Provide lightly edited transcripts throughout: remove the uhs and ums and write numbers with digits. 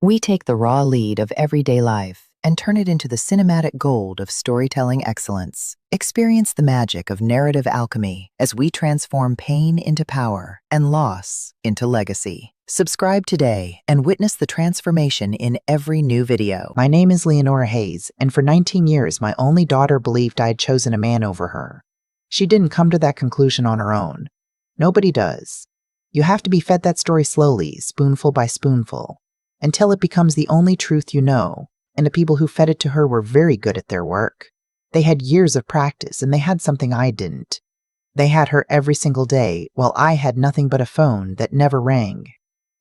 We take the raw lead of everyday life and turn it into the cinematic gold of storytelling excellence. Experience the magic of narrative alchemy as we transform pain into power and loss into legacy. Subscribe today and witness the transformation in every new video. My name is Leonora Hayes, and for 19 years, my only daughter believed I had chosen a man over her. She didn't come to that conclusion on her own. Nobody does. You have to be fed that story slowly, spoonful by spoonful, until it becomes the only truth you know, and the people who fed it to her were very good at their work. They had years of practice, and they had something I didn't. They had her every single day, while I had nothing but a phone that never rang,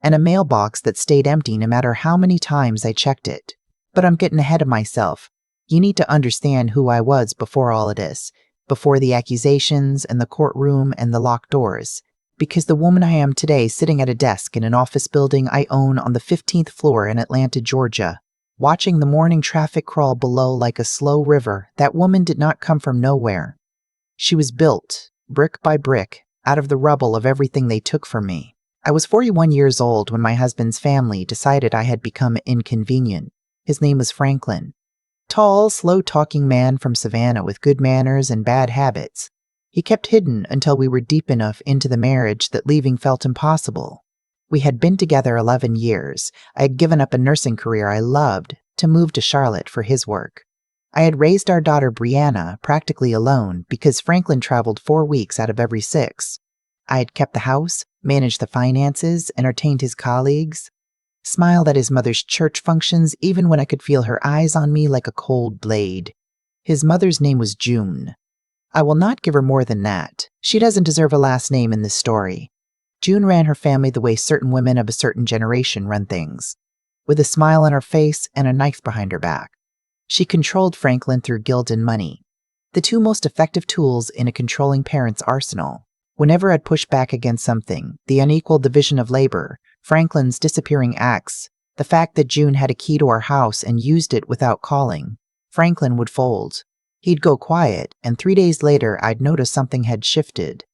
and a mailbox that stayed empty no matter how many times I checked it. But I'm getting ahead of myself. You need to understand who I was before all of this, before the accusations and the courtroom and the locked doors. Because the woman I am today, sitting at a desk in an office building I own on the 15th floor in Atlanta, Georgia, watching the morning traffic crawl below like a slow river, that woman did not come from nowhere. She was built, brick by brick, out of the rubble of everything they took from me. I was 41 years old when my husband's family decided I had become inconvenient. His name was Franklin. Tall, slow-talking man from Savannah with good manners and bad habits. He kept hidden until we were deep enough into the marriage that leaving felt impossible. We had been together 11 years. I had given up a nursing career I loved to move to Charlotte for his work. I had raised our daughter Brianna practically alone because Franklin traveled 4 weeks out of every 6. I had kept the house, managed the finances, entertained his colleagues, smiled at his mother's church functions even when I could feel her eyes on me like a cold blade. His mother's name was June. I will not give her more than that. She doesn't deserve a last name in this story. June ran her family the way certain women of a certain generation run things, with a smile on her face and a knife behind her back. She controlled Franklin through guilt and money, the two most effective tools in a controlling parent's arsenal. Whenever I'd push back against something, the unequal division of labor, Franklin's disappearing acts, the fact that June had a key to our house and used it without calling, Franklin would fold. He'd go quiet, and 3 days later I'd notice something had shifted.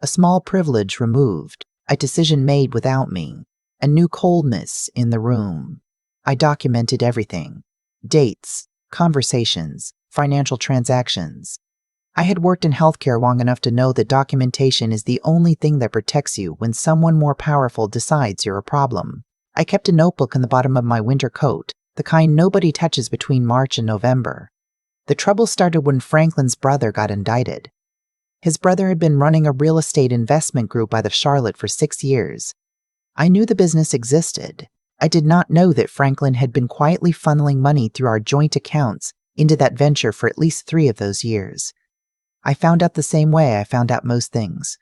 A small privilege removed, a decision made without me, a new coldness in the room. I documented everything. Dates, conversations, financial transactions. I had worked in healthcare long enough to know that documentation is the only thing that protects you when someone more powerful decides you're a problem. I kept a notebook in the bottom of my winter coat, the kind nobody touches between March and November. The trouble started when Franklin's brother got indicted. His brother had been running a real estate investment group out of Charlotte for 6 years. I knew the business existed. I did not know that Franklin had been quietly funneling money through our joint accounts into that venture for at least 3 of those years. I found out the same way I found out most things,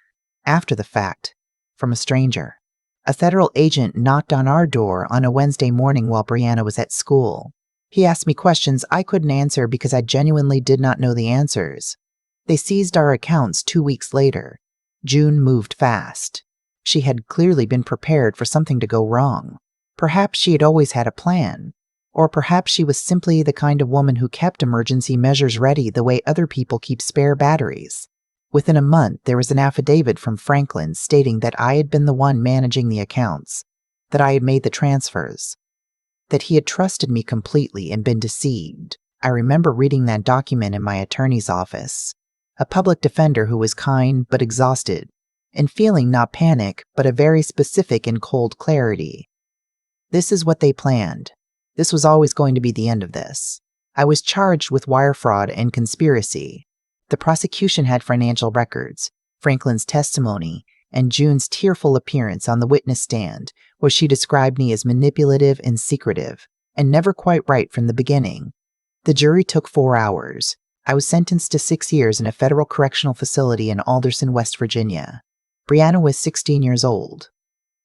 after the fact, from a stranger. A federal agent knocked on our door on a Wednesday morning while Brianna was at school. He asked me questions I couldn't answer because I genuinely did not know the answers. They seized our accounts 2 weeks later. June moved fast. She had clearly been prepared for something to go wrong. Perhaps she had always had a plan. Or perhaps she was simply the kind of woman who kept emergency measures ready the way other people keep spare batteries. Within a month, there was an affidavit from Franklin stating that I had been the one managing the accounts, that I had made the transfers, that he had trusted me completely and been deceived. I remember reading that document in my attorney's office, a public defender who was kind but exhausted, and feeling not panic but a very specific and cold clarity. This is what they planned. This was always going to be the end of this. I was charged with wire fraud and conspiracy. The prosecution had financial records, Franklin's testimony, and June's tearful appearance on the witness stand, where she described me as manipulative and secretive, and never quite right from the beginning. The jury took 4 hours. I was sentenced to 6 years in a federal correctional facility in Alderson, West Virginia. Brianna was 16 years old.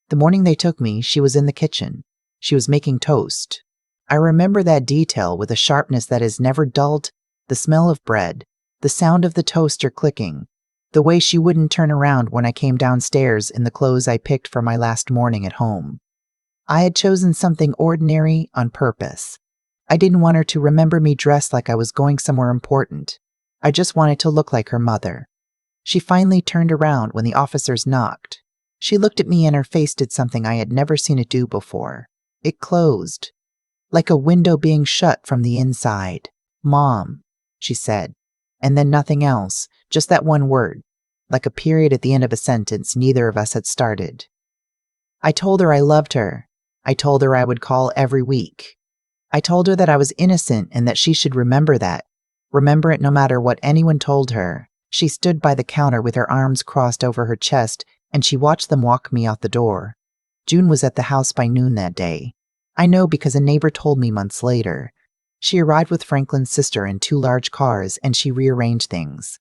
The morning they took me, she was in the kitchen. She was making toast. I remember that detail with a sharpness that has never dulled, the smell of bread, the sound of the toaster clicking, the way she wouldn't turn around when I came downstairs in the clothes I picked for my last morning at home. I had chosen something ordinary on purpose. I didn't want her to remember me dressed like I was going somewhere important. I just wanted to look like her mother. She finally turned around when the officers knocked. She looked at me and her face did something I had never seen it do before. It closed, like a window being shut from the inside. "Mom," she said, and then nothing else, just that one word, like a period at the end of a sentence neither of us had started. I told her I loved her. I told her I would call every week. I told her that I was innocent and that she should remember that. Remember it no matter what anyone told her. She stood by the counter with her arms crossed over her chest, and she watched them walk me out the door. June was at the house by noon that day. I know because a neighbor told me months later. She arrived with Franklin's sister in 2 large cars, and she rearranged things.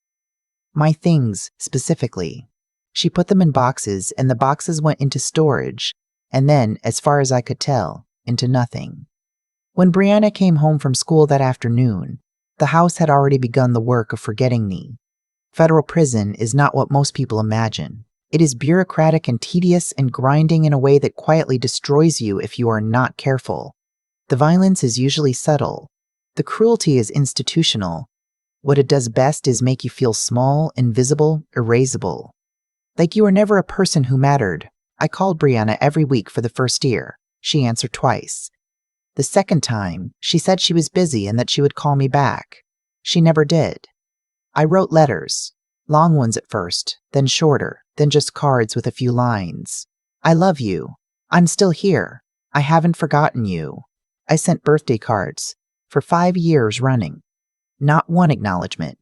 My things, specifically. She put them in boxes, and the boxes went into storage, and then, as far as I could tell, into nothing. When Brianna came home from school that afternoon, the house had already begun the work of forgetting me. Federal prison is not what most people imagine. It is bureaucratic and tedious and grinding in a way that quietly destroys you if you are not careful. The violence is usually subtle. The cruelty is institutional. What it does best is make you feel small, invisible, erasable. Like you were never a person who mattered. I called Brianna every week for the first year. She answered twice. The second time, she said she was busy and that she would call me back. She never did. I wrote letters, long ones at first, then shorter, then just cards with a few lines. "I love you. I'm still here. I haven't forgotten you." I sent birthday cards for 5 years running. Not one acknowledgement.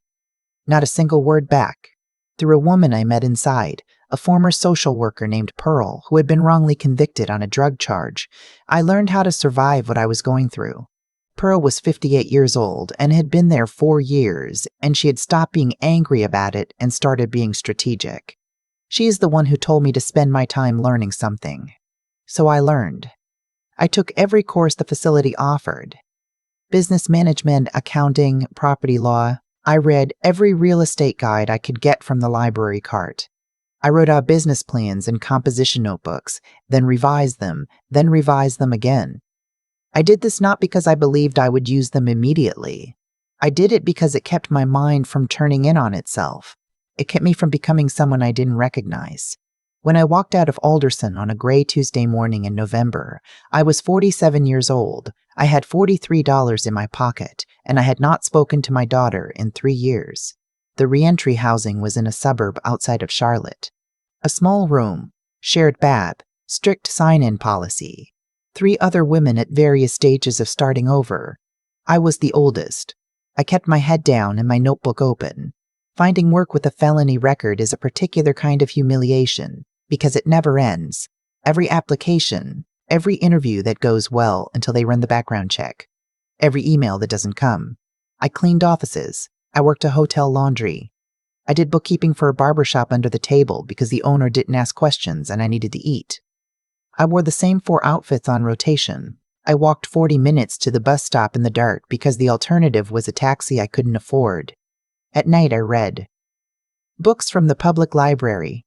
Not a single word back. Through a woman I met inside, a former social worker named Pearl, who had been wrongly convicted on a drug charge, I learned how to survive what I was going through. Pearl was 58 years old and had been there 4 years, and she had stopped being angry about it and started being strategic. She is the one who told me to spend my time learning something. So I learned. I took every course the facility offered. Business management, accounting, property law. I read every real estate guide I could get from the library cart. I wrote out business plans and composition notebooks, then revised them again. I did this not because I believed I would use them immediately. I did it because it kept my mind from turning in on itself. It kept me from becoming someone I didn't recognize. When I walked out of Alderson on a gray Tuesday morning in November, I was 47 years old. I had $43 in my pocket, and I had not spoken to my daughter in 3 years. The reentry housing was in a suburb outside of Charlotte. A small room, shared bath, strict sign-in policy. 3 other women at various stages of starting over. I was the oldest. I kept my head down and my notebook open. Finding work with a felony record is a particular kind of humiliation, because it never ends. Every application, every interview that goes well until they run the background check. Every email that doesn't come. I cleaned offices. I worked a hotel laundry. I did bookkeeping for a barbershop under the table because the owner didn't ask questions and I needed to eat. I wore the same 4 outfits on rotation. I walked 40 minutes to the bus stop in the dark because the alternative was a taxi I couldn't afford. At night I read books from the public library,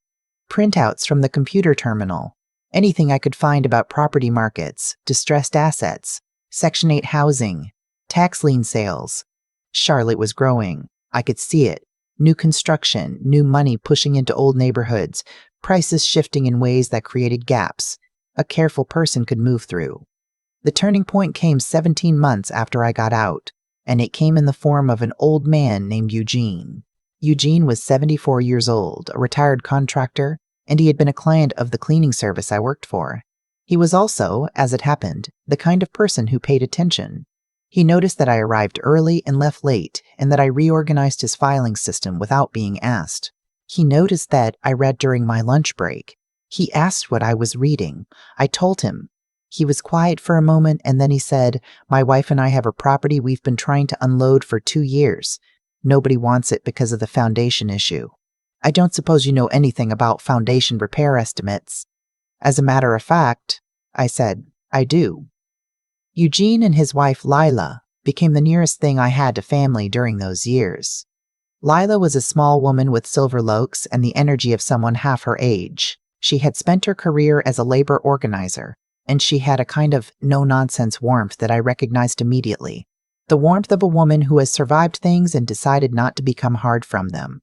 printouts from the computer terminal, anything I could find about property markets, distressed assets, Section 8 housing, tax lien sales. Charlotte was growing. I could see it. New construction, new money pushing into old neighborhoods, prices shifting in ways that created gaps a careful person could move through. The turning point came 17 months after I got out, and it came in the form of an old man named Eugene. Eugene was 74 years old, a retired contractor, and he had been a client of the cleaning service I worked for. He was also, as it happened, the kind of person who paid attention. He noticed that I arrived early and left late, and that I reorganized his filing system without being asked. He noticed that I read during my lunch break. He asked what I was reading. I told him. He was quiet for a moment, and then he said, "My wife and I have a property we've been trying to unload for 2 years. Nobody wants it because of the foundation issue. I don't suppose you know anything about foundation repair estimates." "As a matter of fact," I said, "I do." Eugene and his wife Lila became the nearest thing I had to family during those years. Lila was a small woman with silver locks and the energy of someone half her age. She had spent her career as a labor organizer, and she had a kind of no-nonsense warmth that I recognized immediately. The warmth of a woman who has survived things and decided not to become hard from them.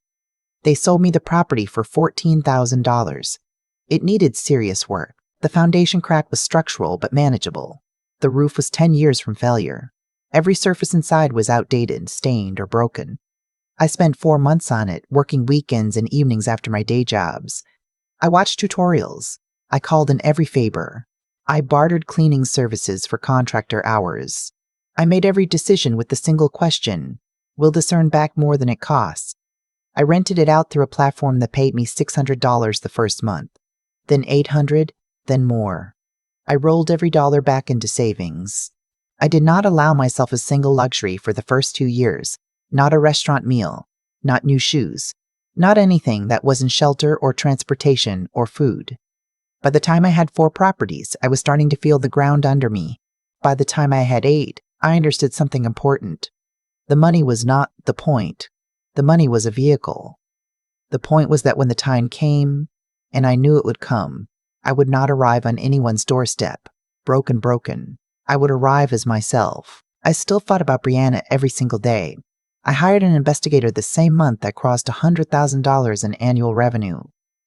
They sold me the property for $14,000. It needed serious work. The foundation crack was structural but manageable. The roof was 10 years from failure. Every surface inside was outdated, stained, or broken. I spent 4 months on it, working weekends and evenings after my day jobs. I watched tutorials. I called in every favor. I bartered cleaning services for contractor hours. I made every decision with the single question, will this earn back more than it costs? I rented it out through a platform that paid me $600 the first month, then $800, then more. I rolled every dollar back into savings. I did not allow myself a single luxury for the first 2 years, not a restaurant meal, not new shoes, not anything that wasn't shelter or transportation or food. By the time I had 4 properties, I was starting to feel the ground under me. By the time I had 8, I understood something important. The money was not the point. The money was a vehicle. The point was that when the time came, and I knew it would come, I would not arrive on anyone's doorstep, broken. I would arrive as myself. I still thought about Brianna every single day. I hired an investigator the same month that crossed $100,000 in annual revenue.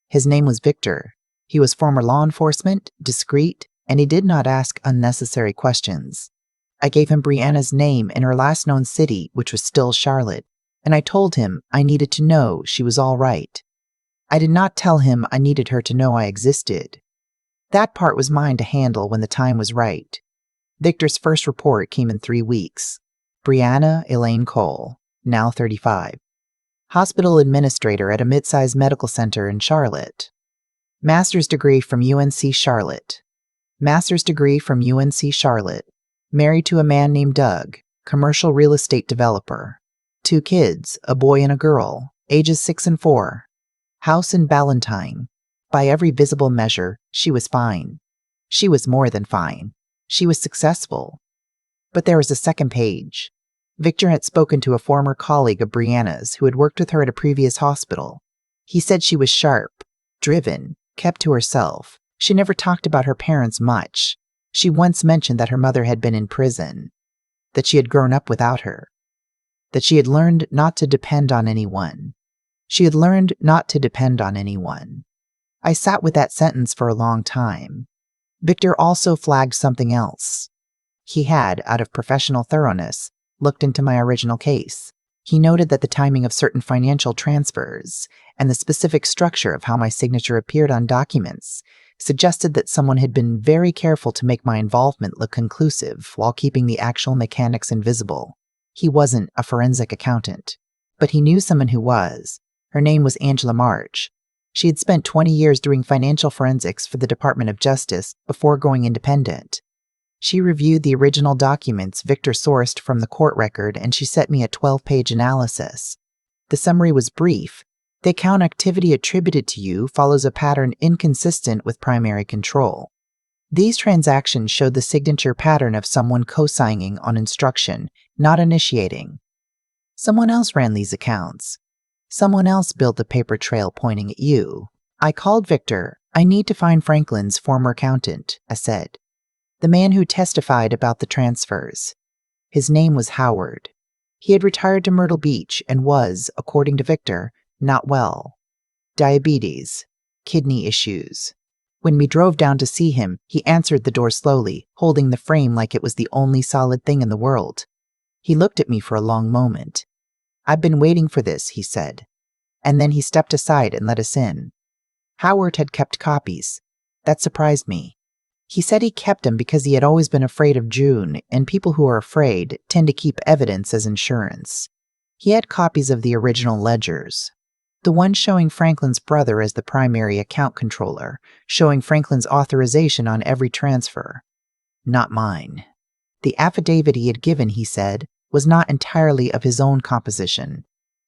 His name was Victor. He was former law enforcement, discreet, and he did not ask unnecessary questions. I gave him Brianna's name in her last known city, which was still Charlotte, and I told him I needed to know she was all right. I did not tell him I needed her to know I existed. That part was mine to handle when the time was right. Victor's first report came in 3 weeks. Brianna Elaine Cole, now 35. Hospital administrator at a mid-sized medical center in Charlotte. Master's degree from UNC Charlotte. Master's degree from UNC Charlotte. Married to a man named Doug, commercial real estate developer. 2 kids, a boy and a girl, ages 6 and 4. House in Ballantine. By every visible measure, she was fine. She was more than fine. She was successful. But there was a second page. Victor had spoken to a former colleague of Brianna's who had worked with her at a previous hospital. He said she was sharp, driven, kept to herself. She never talked about her parents much. She once mentioned that her mother had been in prison, that she had grown up without her, that she had learned not to depend on anyone. She had learned not to depend on anyone. I sat with that sentence for a long time. Victor also flagged something else. He had, out of professional thoroughness, looked into my original case. He noted that the timing of certain financial transfers and the specific structure of how my signature appeared on documents suggested that someone had been very careful to make my involvement look conclusive while keeping the actual mechanics invisible. He wasn't a forensic accountant, but he knew someone who was. Her name was Angela March. She had spent 20 years doing financial forensics for the Department of Justice before going independent. She reviewed the original documents Victor sourced from the court record, and she sent me a 12-page analysis. The summary was brief. The account activity attributed to you follows a pattern inconsistent with primary control. These transactions showed the signature pattern of someone co-signing on instruction, not initiating. Someone else ran these accounts. Someone else built the paper trail pointing at you. I called Victor. I need to find Franklin's former accountant, I said. The man who testified about the transfers. His name was Howard. He had retired to Myrtle Beach and was, according to Victor, not well. Diabetes. Kidney issues. When we drove down to see him, he answered the door slowly, holding the frame like it was the only solid thing in the world. He looked at me for a long moment. "I've been waiting for this," he said. And then he stepped aside and let us in. Howard had kept copies. That surprised me. He said he kept them because he had always been afraid of June, and people who are afraid tend to keep evidence as insurance. He had copies of the original ledgers. The one showing Franklin's brother as the primary account controller, showing Franklin's authorization on every transfer. Not mine. The affidavit he had given, he said, was not entirely of his own composition.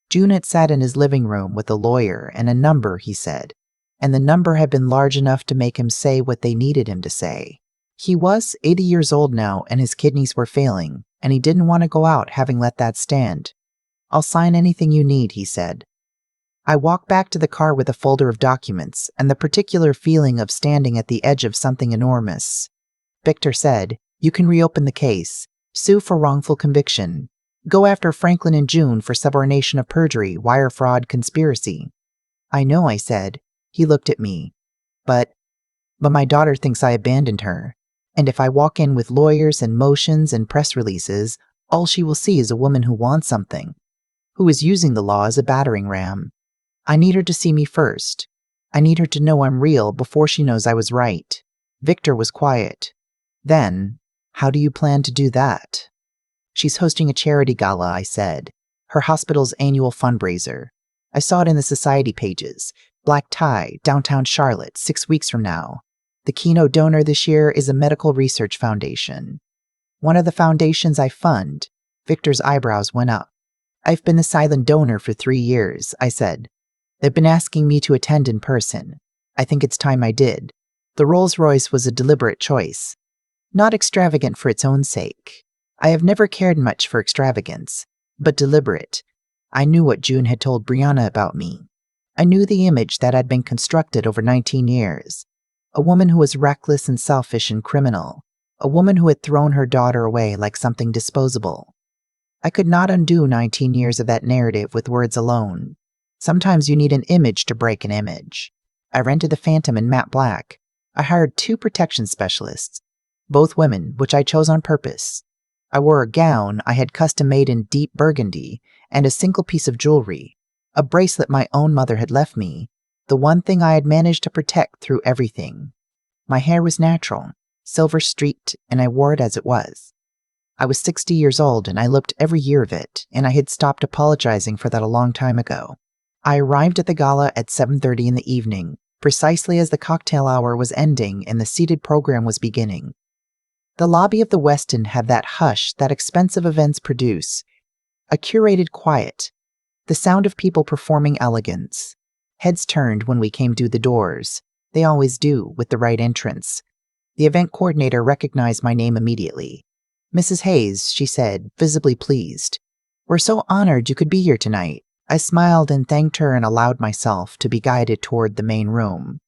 June had sat in his living room with a lawyer and a number, he said, and the number had been large enough to make him say what they needed him to say. He was 80 years old now, and his kidneys were failing, and he didn't want to go out having let that stand. "I'll sign anything you need," he said. I walked back to the car with a folder of documents and the particular feeling of standing at the edge of something enormous. Victor said, "You can reopen the case. Sue for wrongful conviction. Go after Franklin and June for subornation of perjury, wire fraud, conspiracy." "I know," I said. He looked at me. But my daughter thinks I abandoned her. And if I walk in with lawyers and motions and press releases, all she will see is a woman who wants something, who is using the law as a battering ram. I need her to see me first. I need her to know I'm real before she knows I was right. Victor was quiet. Then, how do you plan to do that? She's hosting a charity gala, I said. Her hospital's annual fundraiser. I saw it in the society pages. Black tie, downtown Charlotte, 6 weeks from now. The keynote donor this year is a medical research foundation. One of the foundations I fund. Victor's eyebrows went up. I've been the silent donor for 3 years, I said. They've been asking me to attend in person. I think it's time I did. The Rolls-Royce was a deliberate choice. Not extravagant for its own sake. I have never cared much for extravagance, but deliberate. I knew what June had told Brianna about me. I knew the image that had been constructed over 19 years. A woman who was reckless and selfish and criminal. A woman who had thrown her daughter away like something disposable. I could not undo 19 years of that narrative with words alone. Sometimes you need an image to break an image. I rented the Phantom in matte black. I hired 2 protection specialists, both women, which I chose on purpose. I wore a gown I had custom made in deep burgundy and a single piece of jewelry, a bracelet my own mother had left me, the one thing I had managed to protect through everything. My hair was natural, silver streaked, and I wore it as it was. I was 60 years old and I looked every year of it, and I had stopped apologizing for that a long time ago. I arrived at the gala at 7:30 in the evening, precisely as the cocktail hour was ending and the seated program was beginning. The lobby of the Westin had that hush that expensive events produce, a curated quiet, the sound of people performing elegance. Heads turned when we came through the doors. They always do, with the right entrance. The event coordinator recognized my name immediately. Mrs. Hayes, she said, visibly pleased. We're so honored you could be here tonight. I smiled and thanked her and allowed myself to be guided toward the main room.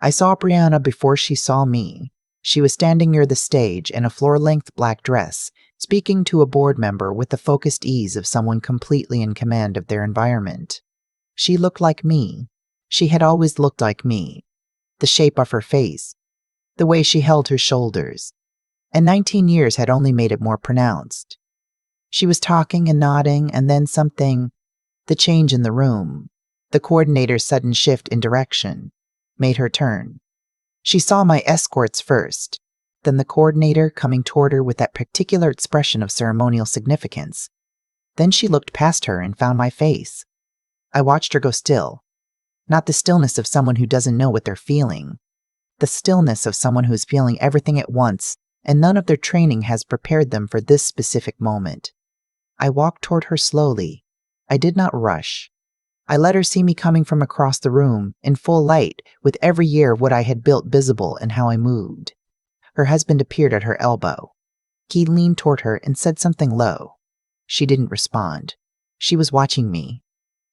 I saw Brianna before she saw me. She was standing near the stage in a floor-length black dress, speaking to a board member with the focused ease of someone completely in command of their environment. She looked like me. She had always looked like me. The shape of her face, the way she held her shoulders, and 19 years had only made it more pronounced. She was talking and nodding, and then something, the change in the room, the coordinator's sudden shift in direction, made her turn. She saw my escorts first, then the coordinator coming toward her with that particular expression of ceremonial significance. Then she looked past her and found my face. I watched her go still. Not the stillness of someone who doesn't know what they're feeling. The stillness of someone who's feeling everything at once, and none of their training has prepared them for this specific moment. I walked toward her slowly. I did not rush. I let her see me coming from across the room, in full light, with every year of what I had built visible and how I moved. Her husband appeared at her elbow. He leaned toward her and said something low. She didn't respond. She was watching me.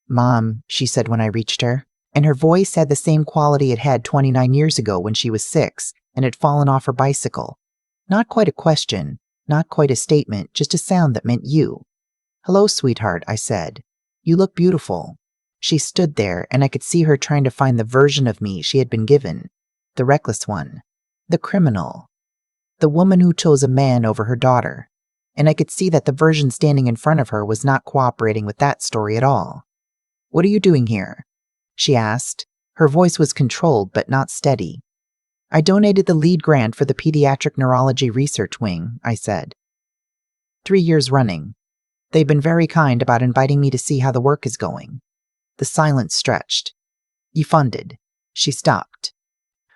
"Mom," she said when I reached her, and her voice had the same quality it had 29 years ago when she was 6 and had fallen off her bicycle. Not quite a question, not quite a statement, just a sound that meant you. "Hello, sweetheart," I said. "You look beautiful." She stood there, and I could see her trying to find the version of me she had been given. The reckless one. The criminal. The woman who chose a man over her daughter. And I could see that the version standing in front of her was not cooperating with that story at all. "What are you doing here?" she asked. Her voice was controlled but not steady. "I donated the lead grant for the Pediatric Neurology Research Wing," I said. 3 years running. They've been very kind about inviting me to see how the work is going. The silence stretched. "You funded." She stopped.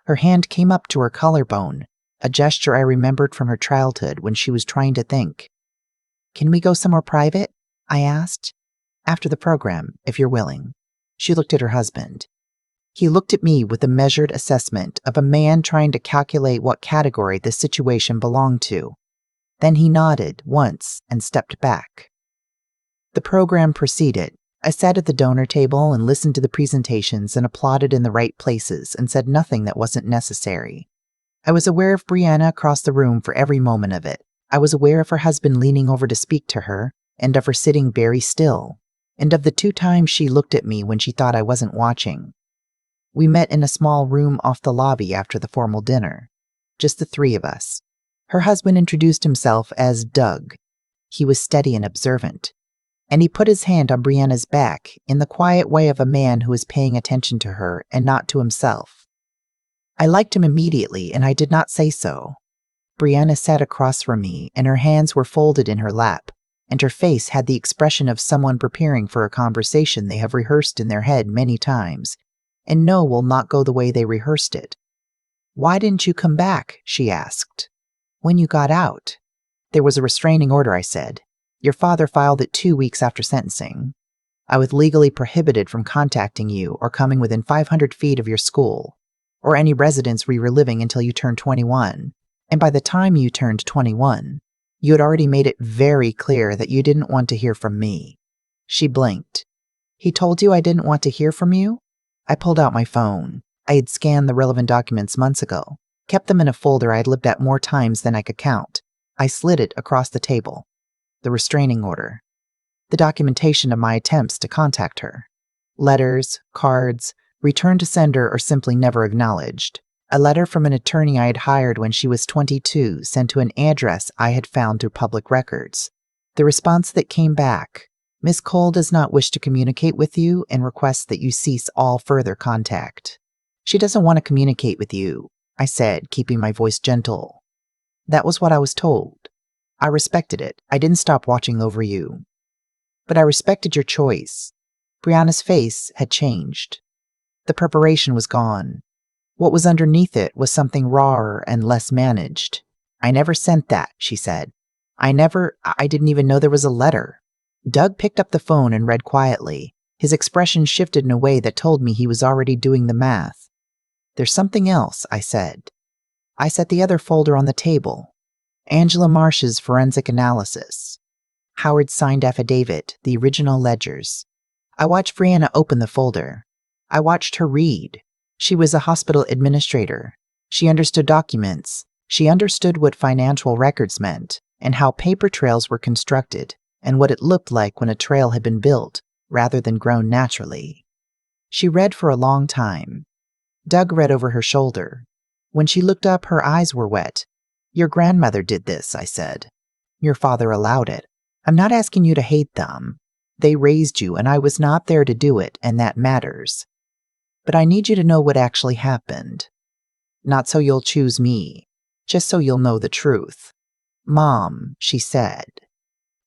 Her hand came up to her collarbone, a gesture I remembered from her childhood when she was trying to think. "Can we go somewhere private?" I asked. "After the program, if you're willing." She looked at her husband. He looked at me with a measured assessment of a man trying to calculate what category the situation belonged to. Then he nodded once and stepped back. The program proceeded. I sat at the donor table and listened to the presentations and applauded in the right places and said nothing that wasn't necessary. I was aware of Brianna across the room for every moment of it. I was aware of her husband leaning over to speak to her, and of her sitting very still, and of the 2 times she looked at me when she thought I wasn't watching. We met in a small room off the lobby after the formal dinner. Just the 3 of us. Her husband introduced himself as Doug. He was steady and observant, and he put his hand on Brianna's back in the quiet way of a man who is paying attention to her and not to himself. I liked him immediately, and I did not say so. Brianna sat across from me, and her hands were folded in her lap, and her face had the expression of someone preparing for a conversation they have rehearsed in their head many times, and know will not go the way they rehearsed it. "Why didn't you come back?" she asked. "When you got out." "There was a restraining order," I said. "Your father filed it 2 weeks after sentencing. I was legally prohibited from contacting you or coming within 500 feet of your school, or any residence where you were living until you turned 21. And by the time you turned 21, you had already made it very clear that you didn't want to hear from me." She blinked. "He told you I didn't want to hear from you?" I pulled out my phone. I had scanned the relevant documents months ago, kept them in a folder I had looked at more times than I could count. I slid it across the table. The restraining order. The documentation of my attempts to contact her. Letters, cards, returned to sender or simply never acknowledged. A letter from an attorney I had hired when she was 22, sent to an address I had found through public records. The response that came back: "Miss Cole does not wish to communicate with you and requests that you cease all further contact." "She doesn't want to communicate with you," I said, keeping my voice gentle. "That was what I was told. I respected it. I didn't stop watching over you. But I respected your choice." Brianna's face had changed. The preparation was gone. What was underneath it was something rawer and less managed. "I never sent that," she said. I didn't even know there was a letter." Doug picked up the phone and read quietly. His expression shifted in a way that told me he was already doing the math. "There's something else," I said. I set the other folder on the table. Angela Marsh's forensic analysis. Howard's signed affidavit, the original ledgers. I watched Brianna open the folder. I watched her read. She was a hospital administrator. She understood documents. She understood what financial records meant, and how paper trails were constructed, and what it looked like when a trail had been built, rather than grown naturally. She read for a long time. Doug read over her shoulder. When she looked up, her eyes were wet. "Your grandmother did this," I said. "Your father allowed it. I'm not asking you to hate them. They raised you, and I was not there to do it, and that matters. But I need you to know what actually happened. Not so you'll choose me, just so you'll know the truth." "Mom," she said.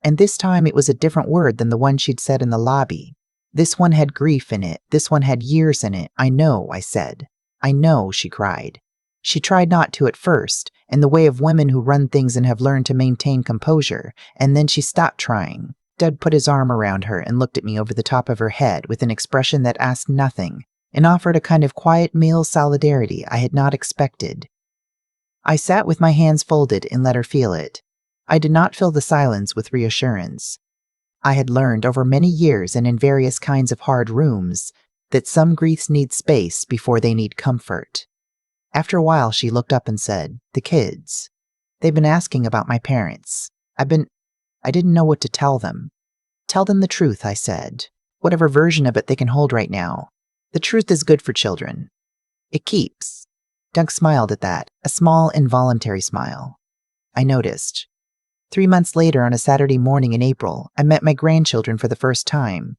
And this time it was a different word than the one she'd said in the lobby. This one had grief in it. This one had years in it. "I know," I said. "I know," she cried. She tried not to at first, in the way of women who run things and have learned to maintain composure, and then she stopped trying. Doug put his arm around her and looked at me over the top of her head with an expression that asked nothing, and offered a kind of quiet male solidarity I had not expected. I sat with my hands folded and let her feel it. I did not fill the silence with reassurance. I had learned over many years and in various kinds of hard rooms that some griefs need space before they need comfort. After a while, she looked up and said, "The kids. They've been asking about my parents. I didn't know what to tell them." "Tell them the truth," I said. "Whatever version of it they can hold right now. The truth is good for children. It keeps." Doug smiled at that, a small, involuntary smile. I noticed. 3 months later, on a Saturday morning in April, I met my grandchildren for the first time.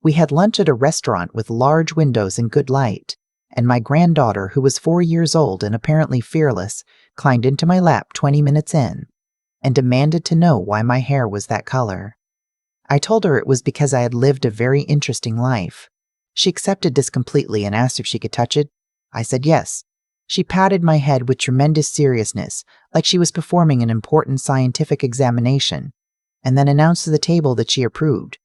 We had lunch at a restaurant with large windows and good light, and my granddaughter, who was 4 years old and apparently fearless, climbed into my lap 20 minutes in and demanded to know why my hair was that color. I told her it was because I had lived a very interesting life. She accepted this completely and asked if she could touch it. I said yes. She patted my head with tremendous seriousness, like she was performing an important scientific examination, and then announced to the table that she approved.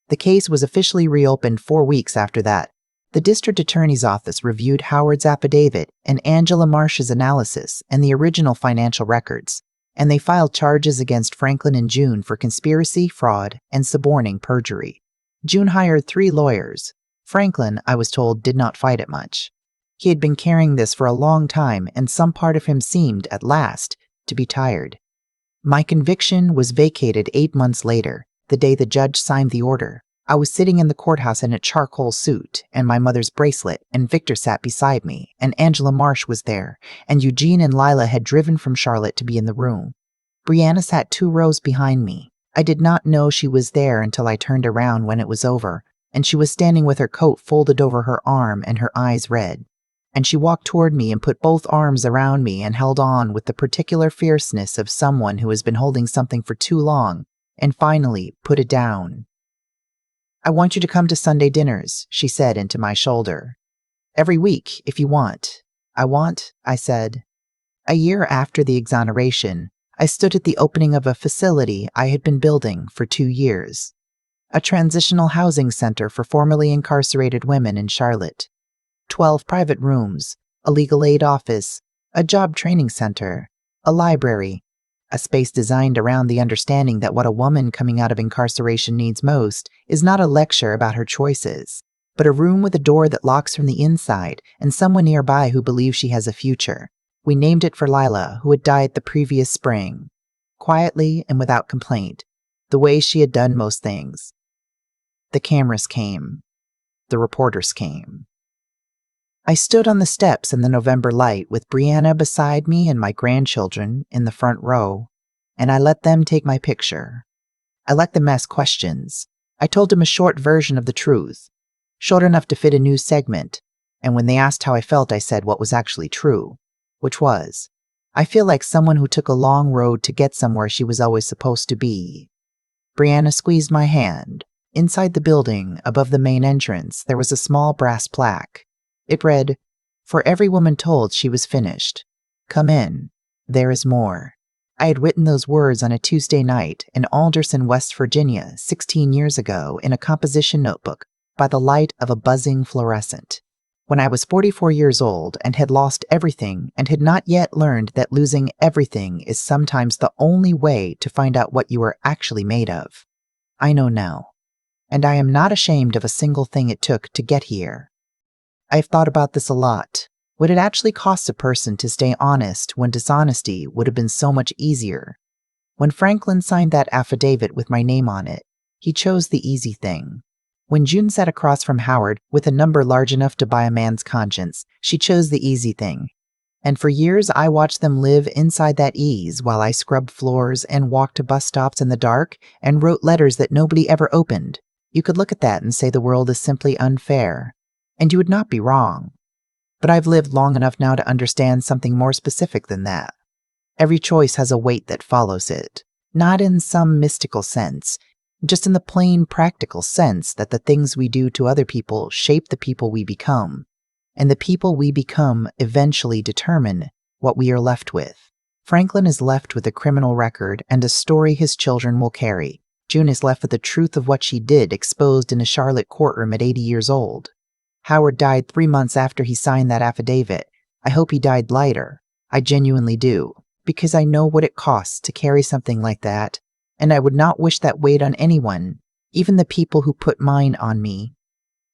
The case was officially reopened 4 weeks after that. The district attorney's office reviewed Howard's affidavit and Angela Marsh's analysis and the original financial records, and they filed charges against Franklin and June for conspiracy, fraud, and suborning perjury. June hired 3 lawyers. Franklin, I was told, did not fight it much. He had been carrying this for a long time, and some part of him seemed, at last, to be tired. My conviction was vacated 8 months later, the day the judge signed the order. I was sitting in the courthouse in a charcoal suit, and my mother's bracelet, and Victor sat beside me, and Angela Marsh was there, and Eugene and Lila had driven from Charlotte to be in the room. Brianna sat 2 rows behind me. I did not know she was there until I turned around when it was over, and she was standing with her coat folded over her arm and her eyes red. And she walked toward me and put both arms around me and held on with the particular fierceness of someone who has been holding something for too long, and finally put it down. "I want you to come to Sunday dinners," she said into my shoulder. "Every week, if you want." I said. A year after the exoneration, I stood at the opening of a facility I had been building for 2 years. A transitional housing center for formerly incarcerated women in Charlotte. 12 private rooms, a legal aid office, a job training center, a library, a space designed around the understanding that what a woman coming out of incarceration needs most is not a lecture about her choices, but a room with a door that locks from the inside and someone nearby who believes she has a future. We named it for Lila, who had died the previous spring, quietly and without complaint, the way she had done most things. The cameras came. The reporters came. I stood on the steps in the November light with Brianna beside me and my grandchildren in the front row, and I let them take my picture. I let them ask questions. I told them a short version of the truth, short enough to fit a news segment, and when they asked how I felt, I said what was actually true, which was, I feel like someone who took a long road to get somewhere she was always supposed to be. Brianna squeezed my hand. Inside the building, above the main entrance, there was a small brass plaque. It read, "For every woman told she was finished. Come in. There is more." I had written those words on a Tuesday night in Alderson, West Virginia, 16 years ago, in a composition notebook by the light of a buzzing fluorescent. When I was 44 years old and had lost everything and had not yet learned that losing everything is sometimes the only way to find out what you are actually made of. I know now. And I am not ashamed of a single thing it took to get here. I have thought about this a lot. Would it actually cost a person to stay honest when dishonesty would have been so much easier? When Franklin signed that affidavit with my name on it, he chose the easy thing. When June sat across from Howard with a number large enough to buy a man's conscience, she chose the easy thing. And for years I watched them live inside that ease while I scrubbed floors and walked to bus stops in the dark and wrote letters that nobody ever opened. You could look at that and say the world is simply unfair. And you would not be wrong. But I've lived long enough now to understand something more specific than that. Every choice has a weight that follows it, not in some mystical sense, just in the plain practical sense that the things we do to other people shape the people we become, and the people we become eventually determine what we are left with. Franklin is left with a criminal record and a story his children will carry. June is left with the truth of what she did exposed in a Charlotte courtroom at 80 years old. Howard died 3 months after he signed that affidavit. I hope he died lighter. I genuinely do, because I know what it costs to carry something like that, and I would not wish that weight on anyone, even the people who put mine on me.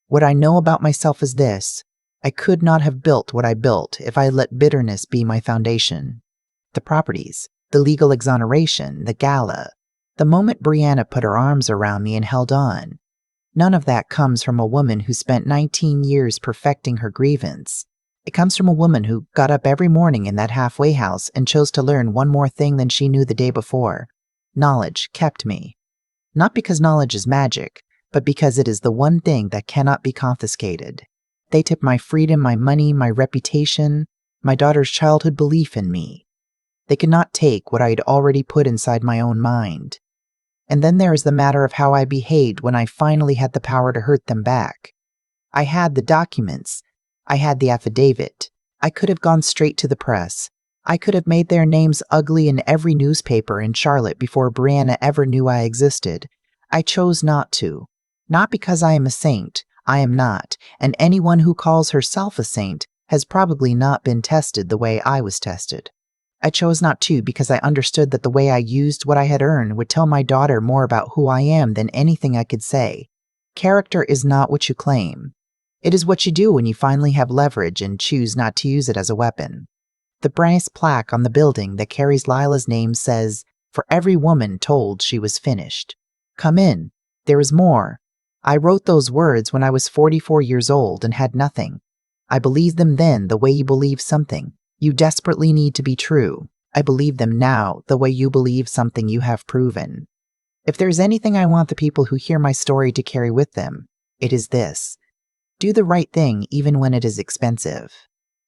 What I know about myself is this: I could not have built what I built if I had let bitterness be my foundation. The properties, the legal exoneration, the gala, the moment Brianna put her arms around me and held on. None of that comes from a woman who spent 19 years perfecting her grievance. It comes from a woman who got up every morning in that halfway house and chose to learn one more thing than she knew the day before. Knowledge kept me. Not because knowledge is magic, but because it is the one thing that cannot be confiscated. They took my freedom, my money, my reputation, my daughter's childhood belief in me. They could not take what I had already put inside my own mind. And then there is the matter of how I behaved when I finally had the power to hurt them back. I had the documents. I had the affidavit. I could have gone straight to the press. I could have made their names ugly in every newspaper in Charlotte before Brianna ever knew I existed. I chose not to. Not because I am a saint. I am not. And anyone who calls herself a saint has probably not been tested the way I was tested. I chose not to because I understood that the way I used what I had earned would tell my daughter more about who I am than anything I could say. Character is not what you claim. It is what you do when you finally have leverage and choose not to use it as a weapon. The brass plaque on the building that carries Lila's name says, "For every woman told she was finished. Come in. There is more." I wrote those words when I was 44 years old and had nothing. I believed them then the way you believe something you desperately need to be true. I believe them now the way you believe something you have proven. If there's anything I want the people who hear my story to carry with them, it is this. Do the right thing even when it is expensive.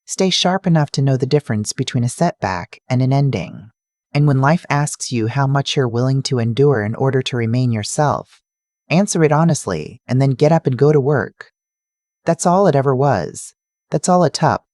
Stay sharp enough to know the difference between a setback and an ending. And when life asks you how much you're willing to endure in order to remain yourself, answer it honestly and then get up and go to work. That's all it ever was. That's all it took.